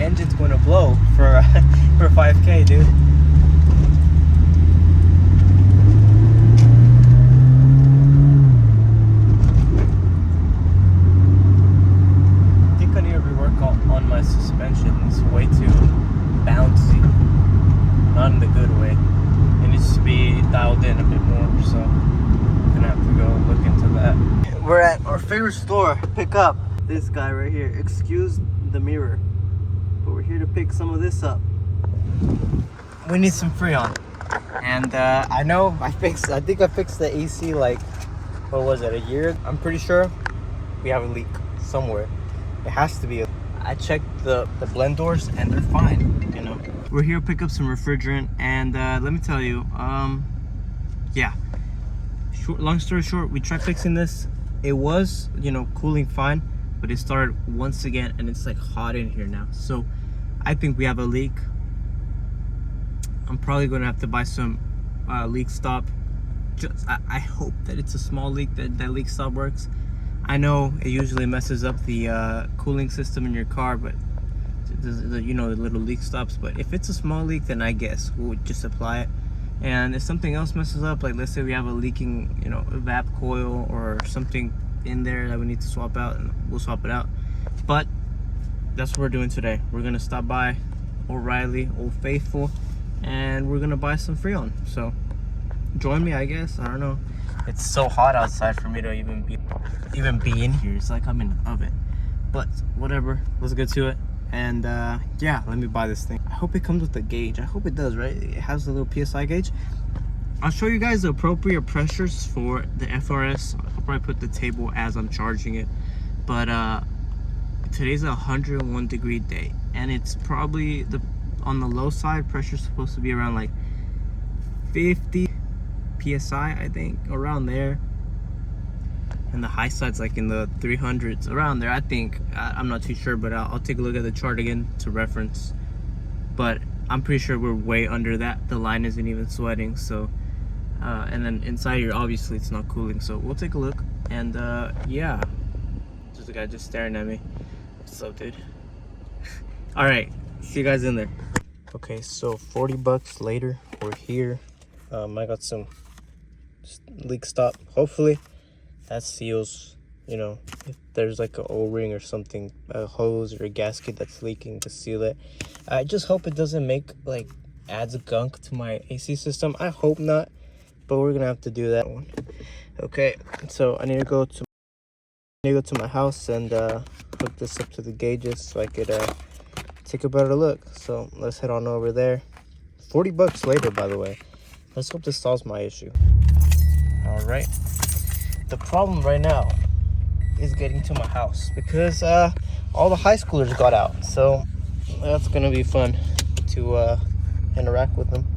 engine's going to blow for for 5K, dude. I think I need to rework on my suspension. It's way too bouncy, not in the good way. It needs to be dialed in a bit more, so I'm gonna have to go look into that. We're at our favorite store. Pick up this guy right here. Excuse the mirror, but we're here to pick some of this up. We need some Freon, and I know I think I fixed the AC like, what was it, a year? I'm pretty sure we have a leak somewhere. It has to be. I checked the blend doors and they're fine, you know. We're here to pick up some refrigerant, and let me tell you, yeah, long story short, we tried fixing this. It was, you know, cooling fine, but it started once again, and it's like hot in here now. So I think we have a leak. I'm probably gonna have to buy some leak stop. I hope that it's a small leak, that leak stop works. I know it usually messes up the cooling system in your car, but you know, the little leak stops. But if it's a small leak, then I guess we'll just apply it. And if something else messes up, like let's say we have a leaking, you know, evap coil or something in there that we need to swap out, and we'll swap it out. But that's what we're doing today. We're gonna stop by O'Reilly, Old Faithful, and we're gonna buy some Freon. So join me, I guess. I don't know. It's so hot outside for me to even be in here. It's like I'm in an oven. But whatever, let's get to it. And yeah, let me buy this thing. I hope it comes with a gauge. I hope it does, right? It has a little PSI gauge. I'll show you guys the appropriate pressures for the FR-S. I'll probably put the table as I'm charging it. But today's a 101 degree day, and it's probably on the low side. Pressure's supposed to be around like 50 PSI, I think, around there. And the high side's like in the 300s, around there, I think. I'm not too sure, but I'll take a look at the chart again to reference. But I'm pretty sure we're way under that. The line isn't even sweating, so and then inside here, obviously it's not cooling, so we'll take a look. And yeah, there's a guy just staring at me. What's up, dude? All right, see you guys in there. Okay, so 40 bucks later, we're here. I got some leak stop. Hopefully that seals, you know, if there's like an O-ring or something, a hose or a gasket that's leaking, to seal it. I just hope it doesn't make, like, adds gunk to my AC system. I hope not, but we're gonna have to do that one. Okay, so I need to go to my house and hook this up to the gauges so I could take a better look. So let's head on over there. 40 bucks later, by the way. Let's hope this solves my issue. All right. The problem right now is getting to my house because all the high schoolers got out. So that's gonna be fun to interact with them.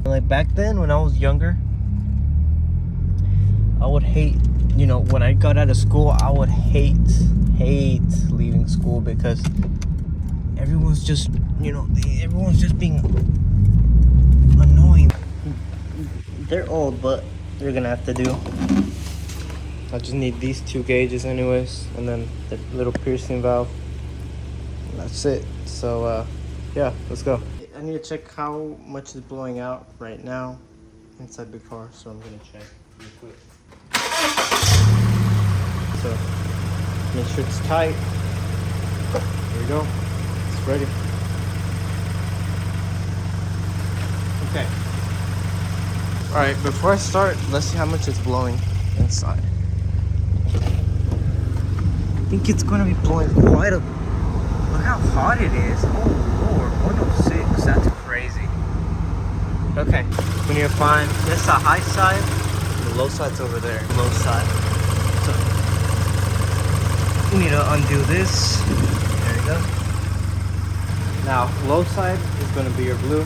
Like back then when I was younger, I would hate, you know, when I got out of school, I would hate leaving school because everyone's just, you know, everyone's just being annoying. They're old, but they're gonna have to do. I just need these two gauges anyways, and then the little piercing valve. And that's it. So yeah, let's go. I need to check how much is blowing out right now inside the car, so I'm gonna check real quick. So make sure it's tight. Here we go. It's ready. Okay. All right, before I start, let's see how much it's blowing inside. I think it's gonna be blowing quite a... Look how hot it is. Oh Lord, 106, that's crazy. Okay, we need to find, this is the high side, the low side's over there, low side. So, we need to undo this. There you go. Now, low side is gonna be your blue.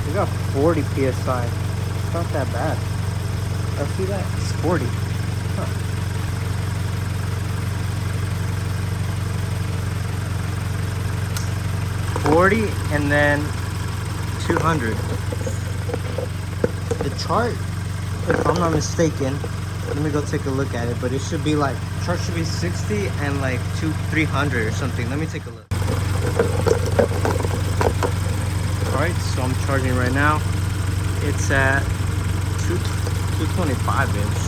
We got 40 PSI. It's not that bad. I see that. It's 40. Huh. $40 and then 200. The chart, if I'm not mistaken, Let me go take a look at it, but it should be like, charge should be 60 and like 300 or something. Let me take a look. Alright, so I'm charging right now. It's at 225 inch.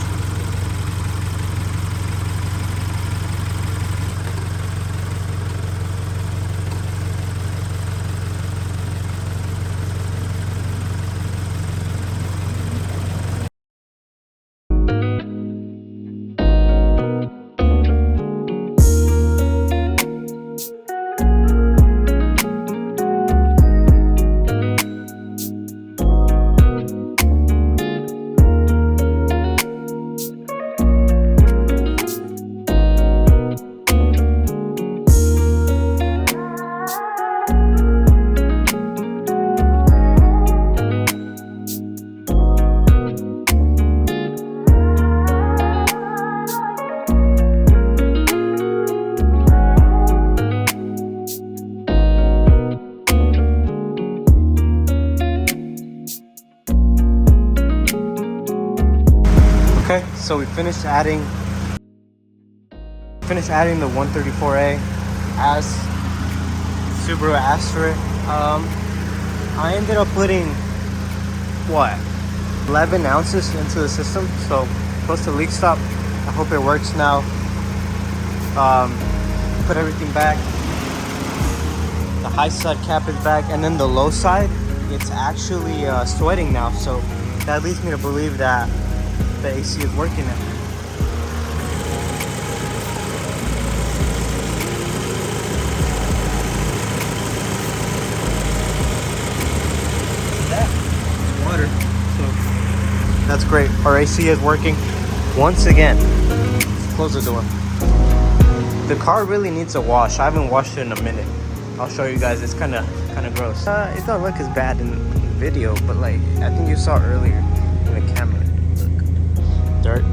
Okay, so we finished adding the 134A as Subaru asked for it. I ended up putting what, 11 ounces into the system, so close to leak stop. I hope it works now. Put everything back. The high side cap is back, and then the low side, it's actually sweating now, so that leads me to believe that the AC is working now. It's water, so that's great. Our AC is working once again. Let's close the door. The car really needs a wash. I haven't washed it in a minute. I'll show you guys. It's kind of gross. It don't look as bad in video, but like I think you saw earlier in the camera. Dirt.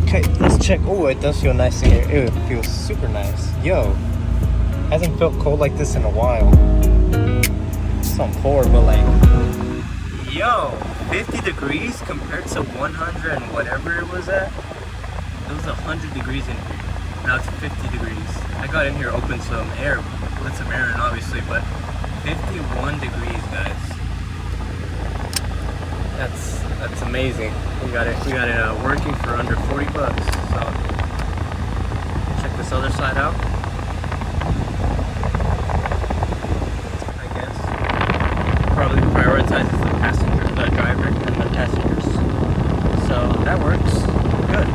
Okay, let's check. Oh, it does feel nice in here. Ew, it feels super nice. Yo, hasn't felt cold like this in a while. It's on forward, but like, yo, 50 degrees compared to 100 and whatever it was at. It was 100 degrees in here. Now it's 50 degrees. I got in here, opened some air, let some air in obviously, but 51 degrees, guys. That's amazing. We got it working for under 40 bucks. So check this other side out. I guess probably prioritizes the driver and the passengers. So that works. Good.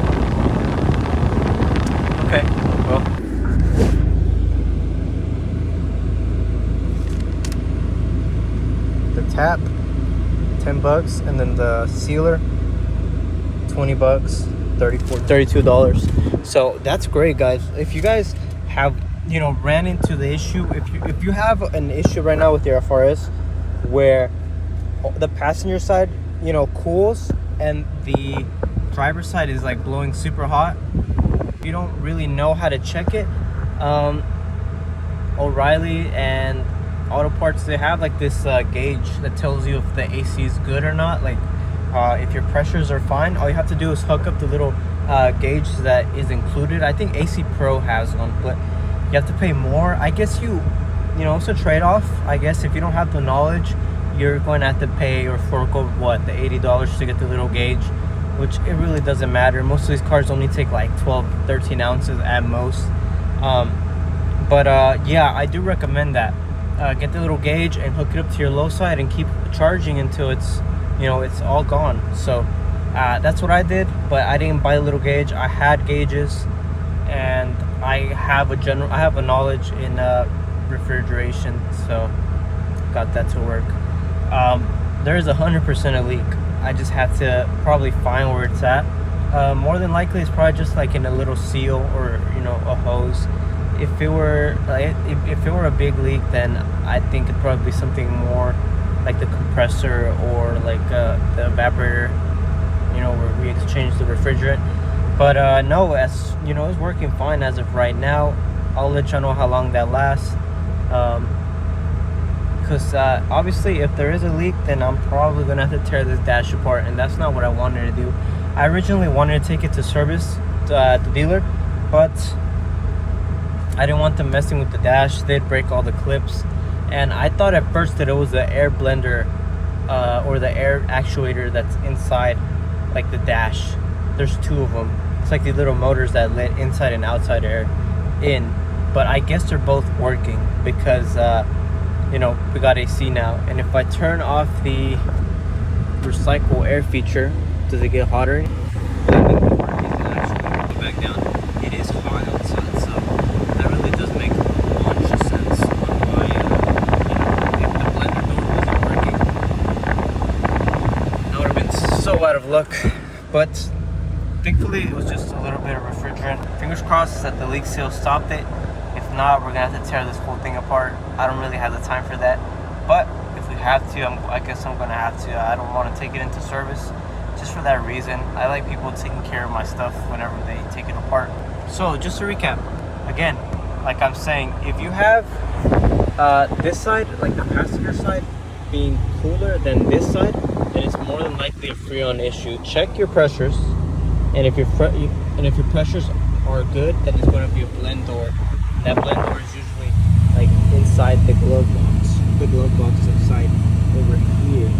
Okay, well, the tap, 10 bucks, and then the sealer, 20 bucks, $32. So that's great, guys. If you guys have, ran into the issue, if you have an issue right now with your FR-S where the passenger side, cools and the driver's side is like blowing super hot, you don't really know how to check it, O'Reilly and Auto Parts, they have like this gauge that tells you if the AC is good or not. Like if your pressures are fine, all you have to do is hook up the little gauge that is included. I think AC Pro has one, but you have to pay more. I guess it's a trade-off. I guess if you don't have the knowledge, you're going to have to pay or fork over the $80 to get the little gauge, which it really doesn't matter. Most of these cars only take like 12-13 ounces at most. Yeah, I do recommend that. Get the little gauge and hook it up to your low side and keep charging until it's all gone. So that's what I did, but I didn't buy a little gauge. I had gauges, and I have a knowledge in refrigeration, so got that to work. There is 100% a leak. I just have to probably find where it's at. More than likely, it's probably just like in a little seal or a hose. If it were a big leak, then I think it'd probably be something more like the compressor or like the evaporator, where we exchange the refrigerant. But no, as it's working fine as of right now. I'll let y'all know how long that lasts. Because obviously if there is a leak, then I'm probably gonna have to tear this dash apart, and that's not what I wanted to do. I originally wanted to take it to service at the dealer, but I didn't want them messing with the dash. They'd break all the clips, and I thought at first that it was the air blender or the air actuator that's inside like the dash. There's two of them. It's like these little motors that let inside and outside air in, but I guess they're both working because you know, we got AC now. And if I turn off the recycle air feature, does it get hotter? Actually go back down. It is hot outside, so that really does make a bunch of sense on why you know, if the blender door wasn't working, I would have been so out of luck. But thankfully it was just a little bit of refrigerant. Fingers crossed that the leak seal stopped it. If not, we're gonna have to tear this whole thing apart. I don't really have the time for that, but if we have to, I guess I'm gonna have to. I don't want to take it into service just for that reason. I like people taking care of my stuff whenever they take it apart. So just to recap, again, like I'm saying, if you have this side, like the passenger side, being cooler than this side, then it's more than likely a Freon issue. Check your pressures, and if your pressures are good, then it's going to be a blend door. That blend door is usually like inside the glove box. The glove box is inside over here,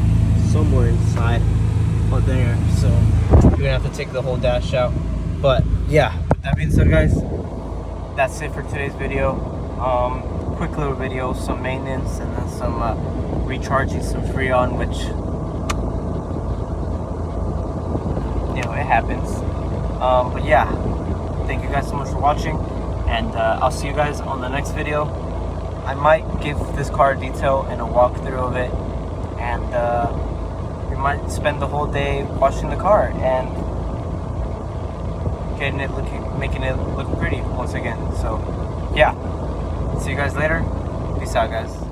somewhere inside or there. So you're gonna have to take the whole dash out. But yeah, with that being said, guys, that's it for today's video. Quick little video, some maintenance, and then some recharging some Freon, which, you know, it happens. But yeah, thank you guys so much for watching, and I'll see you guys on the next video. I might give this car a detail and a walkthrough of it, and we might spend the whole day washing the car and getting it making it look pretty once again. So yeah, see you guys later. Peace out, guys.